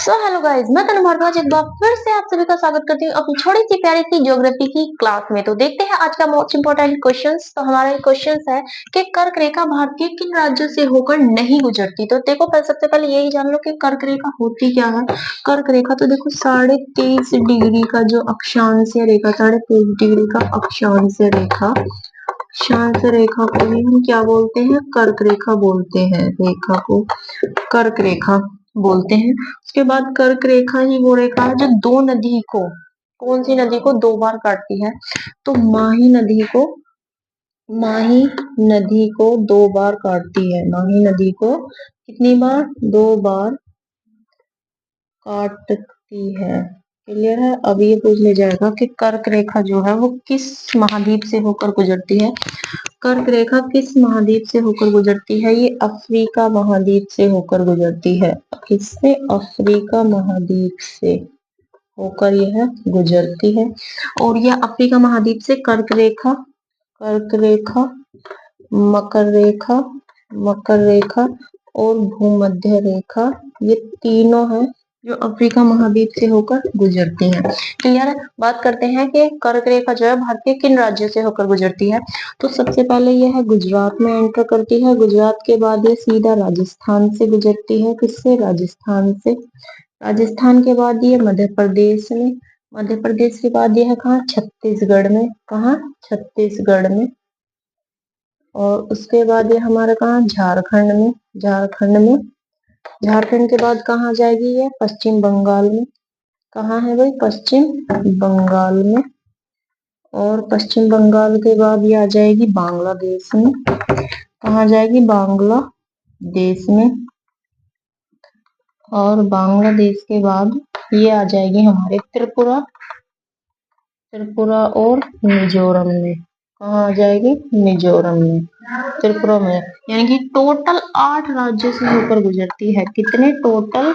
So hello guys, मैं तनु भारद्वाज एक बार फिर से आप सभी का स्वागत करती हूँ अपनी छोटी सी प्यारी सी ज्योग्राफी की क्लास में। तो देखते हैं आज का मोस्ट इंपोर्टेंट क्वेश्चंस। तो हमारा क्वेश्चंस है कि कर्क रेखा भारत के किन राज्यों से होकर नहीं गुजरती। तो देखो सबसे पहले यही जान लो कि कर्क रेखा होती क्या है। कर्क रेखा तो देखो 23.5 डिग्री का जो अक्षांश रेखा, 23.5 डिग्री का अक्षांश रेखा, अक्षांश रेखा को ही हम क्या बोलते हैं, कर्क रेखा बोलते हैं। रेखा को कर्क रेखा बोलते हैं। उसके बाद कर्क रेखा ही वो रेखा है जो दो नदी को, कौन सी नदी को दो बार काटती है। तो माही नदी को दो बार काटती है। माही नदी को कितनी बार, दो बार काटती है। क्लियर है। अब ये पूछ ले जाएगा कि कर्क रेखा जो है वो किस महाद्वीप से होकर गुजरती है। कर्क रेखा किस महाद्वीप से होकर गुजरती है। ये अफ्रीका महाद्वीप से होकर गुजरती है। किससे, अफ्रीका महाद्वीप से होकर यह गुजरती है। और यह अफ्रीका महाद्वीप से कर्क रेखा, मकर रेखा और भूमध्य रेखा, ये तीनों है जो अफ्रीका महाद्वीप से होकर गुजरती हैं। क्लियर है। बात करते हैं कि कर्क रेखा जो है भारत के किन राज्यों से होकर गुजरती है। तो सबसे पहले यह गुजरात में एंटर करती है। गुजरात के बाद ये सीधा राजस्थान से गुजरती है। किससे, राजस्थान से। राजस्थान के बाद ये मध्य प्रदेश में, मध्य प्रदेश के बाद यह कहाँ, छत्तीसगढ़ में। कहाँ, छत्तीसगढ़ में। और उसके बाद ये हमारा कहाँ, झारखंड में। झारखंड के बाद कहाँ जाएगी ये, पश्चिम बंगाल में। कहाँ है भाई, पश्चिम बंगाल में। और पश्चिम बंगाल के बाद ये आ जाएगी बांग्लादेश में। कहाँ जाएगी, बांग्लादेश में। और बांग्लादेश के बाद ये आ जाएगी हमारे त्रिपुरा और मिजोरम में। कहाँ आ जाएगी, मिजोरम में, त्रिपुरा में। यानी कि टोटल 8 राज्यों से होकर गुजरती है। कितने, टोटल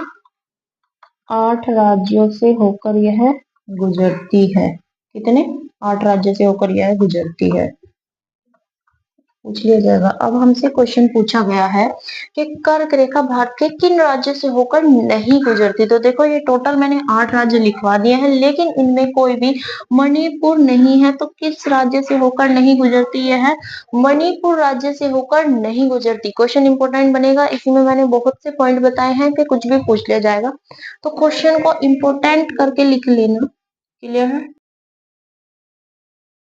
8 राज्यों से होकर यह गुजरती है। कितने, 8 राज्यों से होकर यह गुजरती है। पूछ लिया जाएगा। अब हमसे क्वेश्चन पूछा गया है कि कर्क रेखा भारत के किन राज्यों से होकर नहीं गुजरती। तो देखो ये टोटल मैंने 8 राज्य लिखवा दिए हैं, लेकिन इनमें कोई भी मणिपुर नहीं है। तो किस राज्य से होकर नहीं गुजरती है, मणिपुर राज्य से होकर नहीं गुजरती। क्वेश्चन इंपोर्टेंट बनेगा। इसी में मैंने बहुत से पॉइंट बताए हैं कि कुछ भी पूछ लिया जाएगा, तो क्वेश्चन को इंपोर्टेंट करके लिख लेना। क्लियर है।